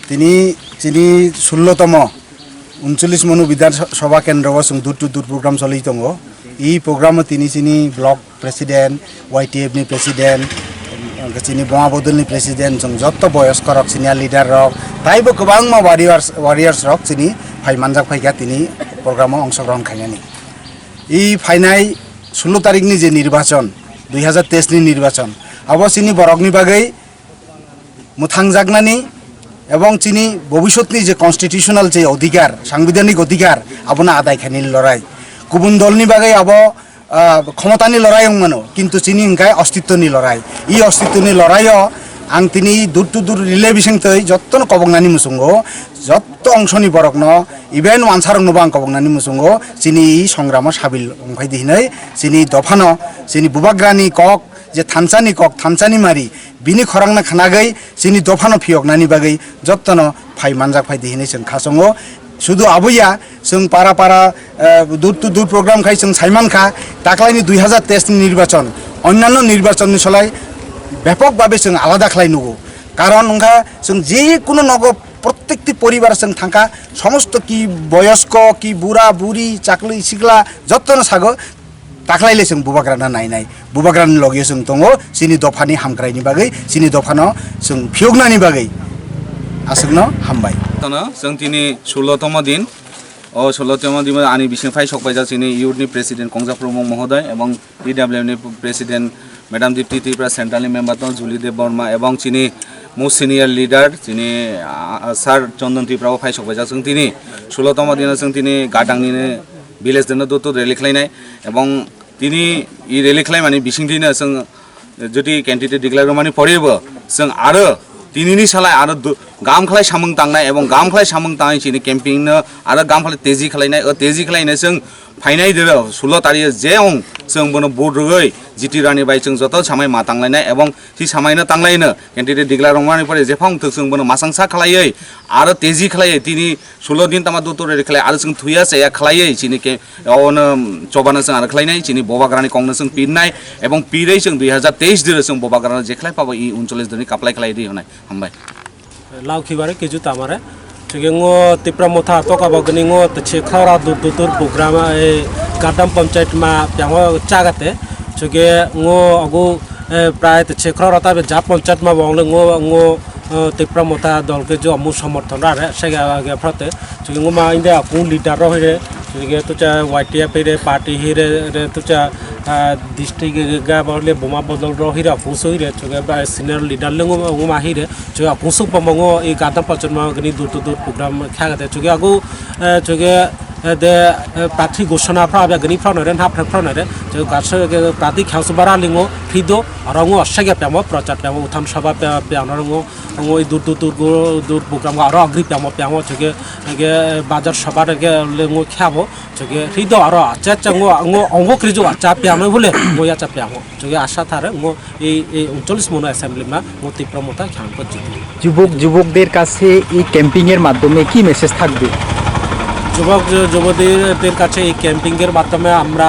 tini chini 16তম 39 Manu বিধানসভা কেন্দ্র বসং দূর two দূর programme চলি দঙ্গ এই programme তিনি চিনি block president YTF নি president চিনি বমা বদলনি প্রেসিডেন্ট जों যত বয়স্ক রক সিনিয়র লিডার রক তাইবো গোবাং মা ওয়ারিয়ার্স রক চিনি ফাই মানজাক ফাইকা তিনি প্রোগ্রামে অংশগ্রহণ খাইনানি এই ফাইনাই 16 তারিখনি যে নির্বাচন 2023 নি নির্বাচন আবো চিনি বরকনি বাগৈ মুথাংজাগনানি এবং চিনি ভবিষ্যৎনি যে কনস্টিটিউশনাল যে অধিকার সাংবিধানিক অধিকার আবনা আদায় খানির লড়াই গুবুন দলনি বাগৈ আবো ক্ষমতানি লড়াই মানো কিন্তু চিনি ইনকাই অস্তিত্বনি লড়াই এই অস্তিত্বনি লড়াইও আং তিনি দূর টু দূর রিলে বিসংতৈ যত্তন কবংনানি মুসুঙ্গো যত্ত অংশনি বরকন ইভেন ওয়ানসারং নবাং কবংনানি মুসুঙ্গো চিনি সংগ্রাম সাবিল অংখাই দিহিनै চিনি দফানো চিনি বুবাগ্রানি কক যে থানসানি কক থানসানি মারি বিনি খরাংনা খানাগৈ চিনি দফানো ফিয়কনানি বাগৈ যত্তন ফাই মানজাক ফাই দিহিनै जों খাসঙ্গো শুধু আবইয়া जों পারা পারা দূর টু দূর প্রোগ্রাম খাই जों সাইমানখা তাকলাইনি 2023 নির্বাচন অন্যান্য নির্বাচননি সলাই ব্যাপকভাবে जों আলাদা খালাই নুগো কারণ ওংখা जों যে কোনো নগ প্রত্যেকটি পরিবার जों থাকা সমস্ত কি বয়স্ক কি বুড়া বুড়ি চাকলি সিগলা যত্তন সাগো তাকলাইলে जों बुबाग्राना नायनाय बुबाग्रानि लगे जों दङ सिनि दफानि हामग्रायनि बागै सिनि दफानो जों फियगनानि बागै आसगनो हामबाय जों दिनै 16তম दिन ও 16তম দিন আনি বিশিংফাই সকবাইজা চিনি ইউডনি প্রেসিডেন্ট কংজা প্রমুখ মহোদয় এবং পিডব্লিউনি প্রেসিডেন্ট ম্যাডাম দীপ্তি ত্রিপুরা সেন্ট্রাল মেম্বার তো জুলি দেব বর্মা এবং চিনি মোস্ট সিনিয়র লিডার চিনি স্যার চন্দন ত্রিপুরা ফাই সকবাইজা जों তিনি 16তম দিন जों তিনি গাটাংনি ভিলেজ দেন দত রেলি খালাইনাय এবং তিনি ই রেলি খালাইমাनि बिसिंथिनो जों जुदि कैंडिडेट डिक्लेयार मानि परेबो जों आरो तिनिनि सालाय आरो गाम खालाय सामंग तांनाय एवं गाम खालाय सामंग तांनाय चिनि कैंपिंग आरो गाम खालाय तेजी खालायनाय तेजी खालायनाय जों फाइनाय देरो 16 तारिख जें जों बनो बोर्डयै जिटि रानि बाय जों जत सामाय मा तांलायनाय एवं सि सामायनो तांलायनो कैंडिडेट डिक्लेयार मानि परे जेफां जों बनो मासांसा खालायै आरो तेजी खालायै तिनि 16 दिन तामा दतो रे खालाय आरो जों थुया साया खालायै चिनि के अनो चबानो जों आरो खालायनाय चिनि बबाग्रानि कंनो जों पिननाय एवं पिरै जों 2023 दिनो जों बबाग्रानि जेखलाय पाबो इ 39 दिननि काप्लाय खालाय दै होनाय हामबाय लाउखिबारे केजु तामारे चुगेंगो तिप्रा मोथा तोकाबो गनिंगो तछे खरा दुर प्रोग्राम ए गादाम पंचायत मा प्यांगो चागाते चुगे ngो अगु प्राय तछे खरा ताबे जा पंचायत मा बंगले ngो तिप्रा मोथा दल के जो अमु समर्थन रे सेगा गे फ्रते चुगेंगो मा इंदे अपु लीडर रहे चुगे तुचा वाईटीएफ रे पार्टी हिरे रे तुचा डिस्ट्रिक्ट गा बले बोमा बदल रहिरे अपुसो हिरे चुगे सिनियर लीडर लेंगो मा हिरे चुगे अपुसो पमंगो ए गादा पचन मा गनि दूर प्रोग्राम ख्यागते चुगे आगु चुगे दे प्रार्थी घोषणा फ्रा गनि फ्रा नरे हा फ्रा नरे जो गासो प्रार्थी ख्यास बारा लिंगो फिदो रंगो अशगे प्यामो प्रचार प्यामो उथान सभा प्यानो रंगो रंगो दूर प्रोग्राम आरो अग्रि प्यामो चुगे गे बाजार सभा गे लेंगो ख्याबो चुगे फिदो आरो आचा चंगो अंगो क्रिजो आचा प्यामो बोले मोया चा प्यामो चुगे आशा थारे ngो এই 39 মনো অ্যাসেম্বলি মা ngो তীব্রমতা খ্যাংপ যুবকদের কাছে এই ক্যাম্পিং এর মাধ্যমে কি মেসেজ থাকবে যুবকদের কাছে এই ক্যাম্পিংয়ের মাধ্যমে আমরা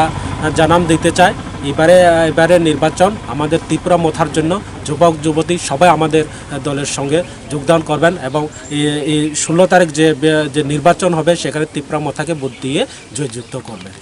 জানান দিতে চাই এবারে নির্বাচন আমাদের ত্রিপুরা মোথার জন্য যুবক যুবতী সবাই আমাদের দলের সঙ্গে যোগদান করবেন এবং এই 16 তারিখ যে নির্বাচন হবে সেখানে ত্রিপুরা মোথাকে ভোট দিয়ে জয়যুক্ত করবেন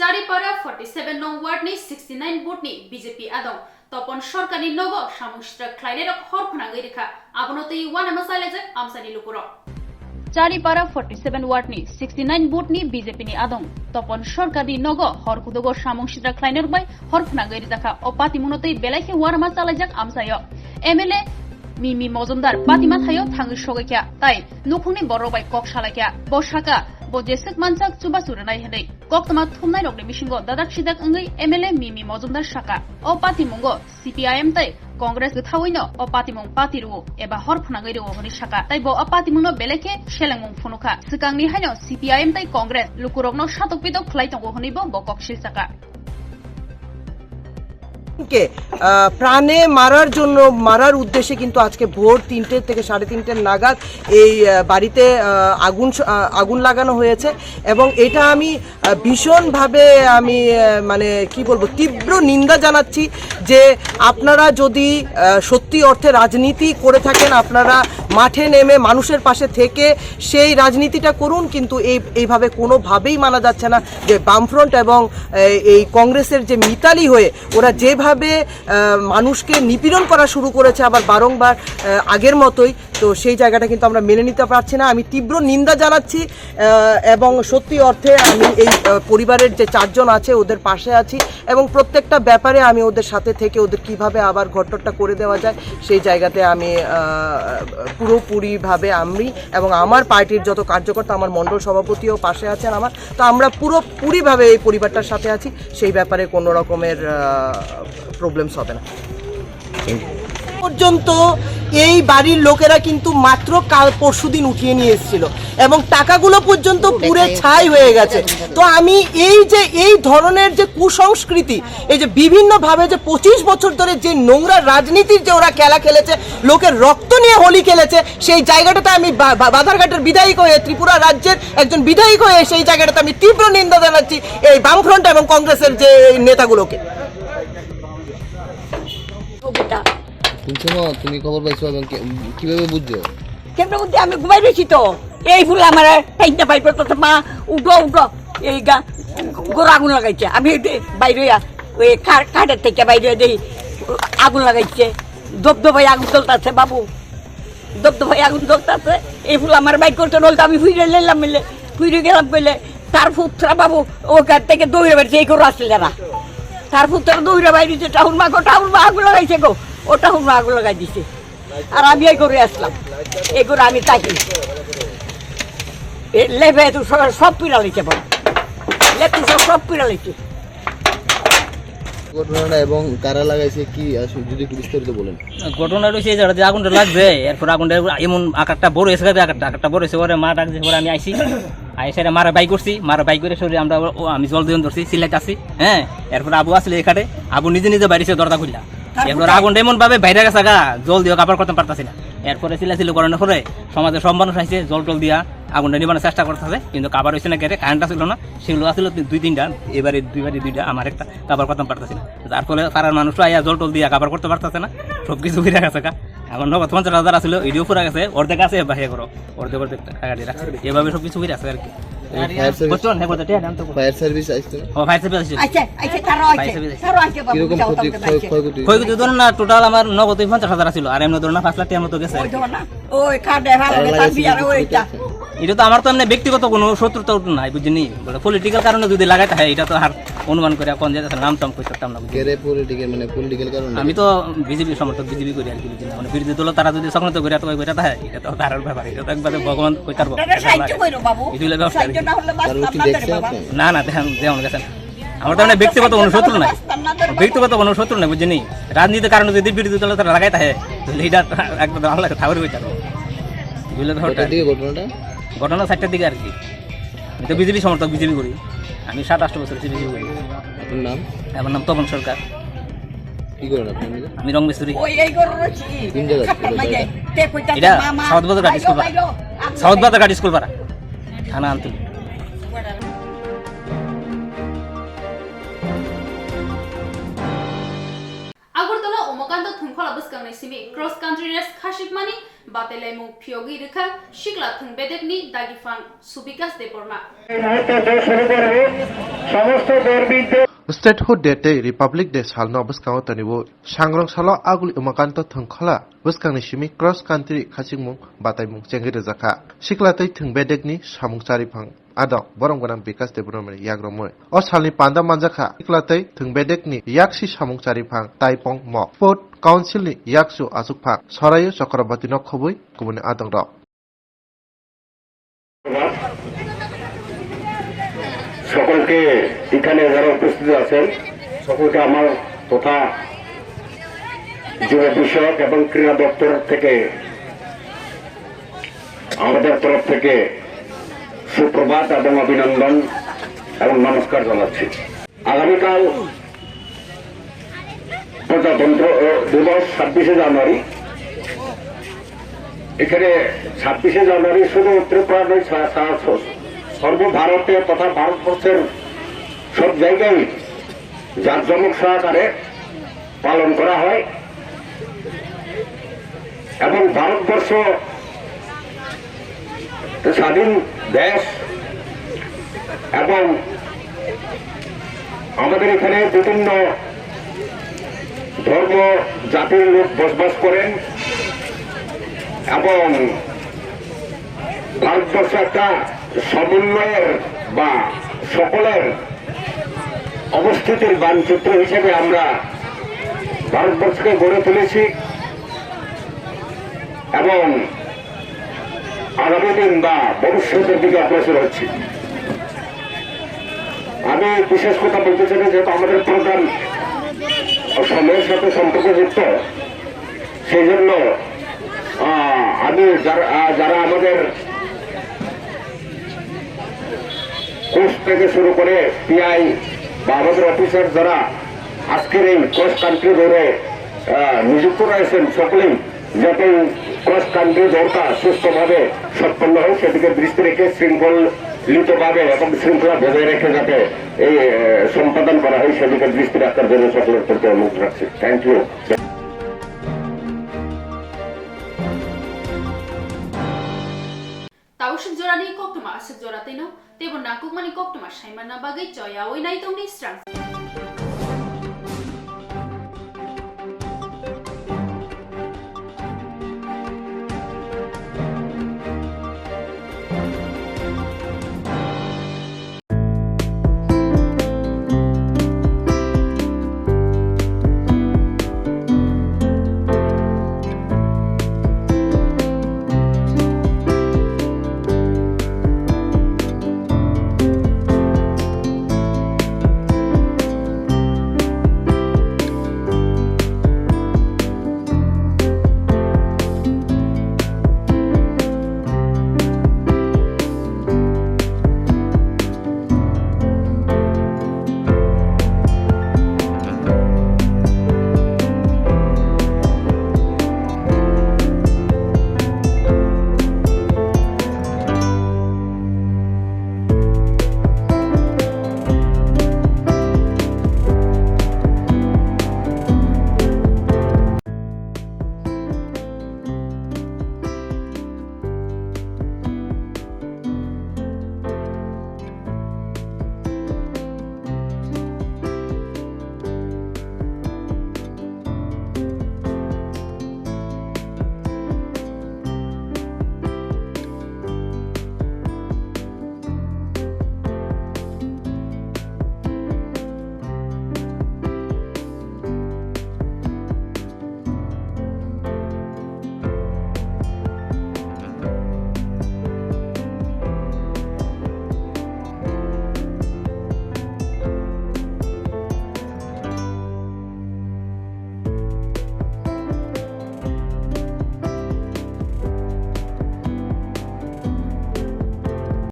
चारिपारा 47 नं वार्डनि 69 बुथनि बीजेपी आदं तपन सरकारनि नगो सामुस्त्र ख्लायनाय हरफनाङै रेखा आबनतै वाना मसालेजे आमसानि लुपुरो चारिपारा 47 वार्डनि 69 बुथनि बीजेपीनि आदं तपन सरकारनि नगो हरकुदगो सामुस्त्र ख्लायनाय बाय हरफनाङै रेखा अपाति मुनतै बेलायखे वाना मसालेजाक आमसायो एमएलए मिमी मजुमदार पातिमा थायो थाङै सगैख्या ताइ नुखुंनि बरबाय कक सालायख्या बसाका बजेसक मानसाक चुबा सुरनाय हनै कक्तमा थुमनाय रगनि मिसिंगो दादाक सिदाक अंगै एमएलए मिमी मजुमदार साका अ पाति मुंगो सीपीआईएम तै कांग्रेस गथावैनो अ पाति मुं पाति रुओ एबा हरफनाङै रुओ हनि साका तैबो अ पाति मुंनो बेलेखे सेलेंमुं फुनुखा सिकांनि हायनो सीपीआईएम तै कांग्रेस लुकुरगनो सातक पिदक खलाय दंगो हनैबो बकक सिलसाका কে প্রাণে মারার জন্য মারার উদ্দেশ্যে কিন্তু আজকে ভোর 3টে থেকে 3:30 নাগাদ এই বাড়িতে আগুন লাগানো হয়েছে এবং এটা আমি ভীষণভাবে আমি মানে কি বলবো তীব্র নিন্দা জানাচ্ছি যে আপনারা যদি সত্যি অর্থে রাজনীতি করে থাকেন আপনারা মাঠে নেমে মানুষের পাশে থেকে সেই রাজনীতিটা করুন, কিন্তু এইভাবে কোনোভাবেই মানা যাচ্ছে না যে বামফ্রন্ট এবং এই কংগ্রেসের যে মিতালি হয়ে ওরা যেভাবে মানুষকে নিপীড়ন করা শুরু করেছে আবার বারংবার আগের মতোই, তো সেই জায়গাটা কিন্তু আমরা মেনে নিতে পারছি না। আমি তীব্র নিন্দা জানাচ্ছি এবং সত্যি অর্থে আমি এই পরিবারের যে 4 জন আছে ওদের পাশে আছি এবং প্রত্যেকটা ব্যাপারে আমি ওদের সাথে থেকে ওদের কিভাবে আবার ঘরটরটা করে দেওয়া যায় সেই জায়গাতে আমি পুরোপুরিভাবে আমি এবং আমার পার্টির যত কার্যকর্তা আমার মণ্ডল সভাপতিও পাশে আছেন আমার, তো আমরা পুরোপুরিভাবে এই পরিবারটার সাথে আছি, সেই ব্যাপারে কোনো রকমের প্রবলেমস হবে না। পর্যন্ত এই বাড়ির লোকেরা কিন্তু মাত্র কাল পরশুদিন উঠিয়ে নিয়ে এসেছিল এবং টাকাগুলো পর্যন্ত পুরে ছাই হয়ে গেছে। তো আমি এই ধরনের যে কুসংস্কৃতি, এই যে বিভিন্নভাবে যে 25 বছর ধরে যে নোংরা রাজনীতির যে ওরা খেলা খেলেছে, লোকের রক্ত নিয়ে হোলি খেলেছে, সেই জায়গাটাতে আমি বাধারঘাটের বিধায়ক হয়ে ত্রিপুরা রাজ্যের একজন বিধায়ক হয়ে সেই জায়গাটাতে আমি তীব্র নিন্দা জানাচ্ছি এই বামফ্রন্ট এবং কংগ্রেসের যে নেতাগুলোকে। তুমি খবর পাইছো এবং কিভাবে বুঝছো? কেমন বুঝছি আমি ঘুমাই রয়েছি তো এই ফুল আমার টাইমটা পাই করতেছে মা উঠো এই গোড়া আগুন লাগাইছে। আমি বাইরে ওই কাঠের থেকে বাইরে দেখি আগুন লাগাইছে, দবদবাই আগুন জ্বলতেছে বাবু, দবদবাই আগুন জ্বলতেছে। এই ফুল আমার বাইক করতে বলতো আমি ফিরে নিলাম মিলে ফিরে গেলাম বলে তার পুত্রা বাবু ওখান থেকে দৌড়ে বেড়েছে এই করে আসলে যারা তার পুত্রা দৌড়ে বাইরেছে টাউন মা আগুন লাগাইছে গো, ওটা হুমা আগুন লাগাই দিছে আর আমি এই করে আসলাম, এই করে আমি তাকি লেবে সব পিড়ালিছে লেপে সব পিড়ালিছে। ঘটনাটা এবং কারা লাগাইছে কি যদি বিস্তারিত বলেন। ঘটনা রয়েছে যে আগুনটা লাগছে, এরপর আগুনটা এমন আকারটা বড় হয়েছে, আকারটা বড় হয়েছে ওরা মা ডাকছে, পরে আমি আইসি আইসে মারা বাই করছি, মারা বাই করে শরীরে আমরা আমি জল দিয়ে ধরছি সিলাইতে আসি। হ্যাঁ, এরপর আবু আসলে এখানে আবু নিজে বাইরেছে দরজা খুললা, এরপর আগুনটা এমন ভাবে বাইরে গেছে গা জল দিয়ে কাপড় করতে পারতাছি না। এরপরে সিলাইছিল করানোর পরে সমাজের সব মানুষ আসছে জল টল দিয়া আগুনটা নিবানোর চেষ্টা করতেছে, কিন্তু কাবার হয়েছে না কেটে কারেন্টটা ছিল না, সেগুলো আসলে 2-3টা এবারে দুইটা আমার একটা কাবার করতে পারতেছি না, যার ফলে পাড়ার মানুষরা আইয়া জল টল দিয়া কাবার করতে পারতেছে না, সব কিছু ফিরে গেছে গা। আমার 50,000 আসলে এডিও ফুরা গেছে, অর্ধেক আছে বাহির করো অর্ধেক টাকা দিয়ে রাখছে, এভাবে সব কিছু ফিরে আছে আর কি। ফায়ার সার্ভিস আসছে? ক্ষয়ক্ষতি ধরুন না টোটাল আমার নগদ 50,000 ছিল, আর এমনি ধরুন না 5 লাখ টাকার মতো গেছে। এটা তো আমার তো এমনি ব্যক্তিগত কোনো শত্রুতা নাই বুঝিনি, পলিটিক্যাল কারণে যদি লাগাইতে হয় এটা তো আর অনুমান করে কোন জায়গা নাম টাম করতাম না। আমি তো বিজেপি সমর্থক, বিজেপি করি আর কি, বুঝি না মানে বিরোধী দল তারা যদি সংহত করে হয় এটা তো তার ব্যাপার, এটা তো একবারে ভগবান কই পারবো না না দেখেন যেমন গেছেন। আমার তো মানে ব্যক্তিগত কোনো শত্রু নাই, ব্যক্তিগত কোনো শত্রু নাই বুঝিনি, রাজনীতির কারণে যদি বিরোধী দল তারা লাগাইতে হয় তাহলে এটা একদম আল্লাহ ঠাকুর কই পারবো। ঘটনা 4টার দিকে আর কি। আমি তো বিজেপি সমর্থক, বিজেপি করি, আমি 7-8 বছর বিজেপি করি। আমার নাম তপন সরকার। আমি রং মিস্ত্রি। এটা সাউথ বাজার ঘাট স্কুল পাড়া থানা আন্তরিক। আগরতলা ওমকান্ত থুংখলা বসকাংনি সিমি ক্রস কান্ট্রি রেস খাশিকমানি বাতেলাইমু ফিয়োগি রেখা শিকলা থুংবেদেকনি দাগিফাং Subikas Debbarma Statehood Day tei Republic Day salno bwskang tanibo sangrong salo aguli umakanto thungkhala bwskang ni simi cross country khasingmung bataimung chengi rejaka sikla tei thungbedekni samungchari phang ado borong gonam bikas debromani yagromoi o salni panda manjaka sikla tei thungbedekni yakshi samungchari phang taipong mo port council ni yaksu asuk phang sorayu chakrabarti no khobui kubuni adong rok সকলকে এখানে যারা উপস্থিত আছেন সকলকে আমার তথা যুব বিষয়ক এবং ক্রীড়া দপ্তর থেকে আমাদের তরফ থেকে সুপ্রভাত এবং অভিনন্দন এবং নমস্কার জানাচ্ছি। আগামীকাল দিবস 26শে জানুয়ারি। এখানে 26শে জানুয়ারি শুধু ত্রিপুরা নয়, সর্বভারতে তথা ভারতবর্ষের সব জায়গায় জাঁকজমক সহকারে পালন করা হয় এবং ভারতবর্ষ স্বাধীন দেশ এবং আমাদের এখানে বিভিন্ন ধর্ম জাতির লোক বসবাস করেন এবং ভারতবর্ষ একটা সমন্বয়ের বা সকলের অবস্থিতির মানচিত্র হিসেবে আমরা ভারতবর্ষকে গড়ে তুলেছি এবং আগামী দিন বা ভবিষ্যতের দিকে অগ্রসর হচ্ছি। আমি বিশেষ কথা বলতে চাই, যেহেতু আমাদের প্রোগ্রাম সময়ের সাথে সম্পর্কযুক্ত, সেই জন্য আমি যারা আমাদের কোর্স থেকে শুরু করে পিআই বা আমাদের অফিসার যারা আজকের এই ক্রস কান্ট্রি দৌড়ে নিযুক্ত রয়েছেন, সকলেই যাতে ক্রস কান্ট্রি দৌড়টা সুস্থভাবে সম্পন্ন হয় সেদিকে দৃষ্টি রেখে শৃঙ্খলিতভাবে এবং শৃঙ্খলা বজায় রেখে যাতে এই সম্পাদন করা হয় সেদিকে দৃষ্টি রাখার জন্য সকলের প্রতি অনুরোধ রাখছি। Thank you. Tawusik jorani koktuma asik joratino, tebon nakuk mani koktuma shaimana bagai coya oi nai tongni strang.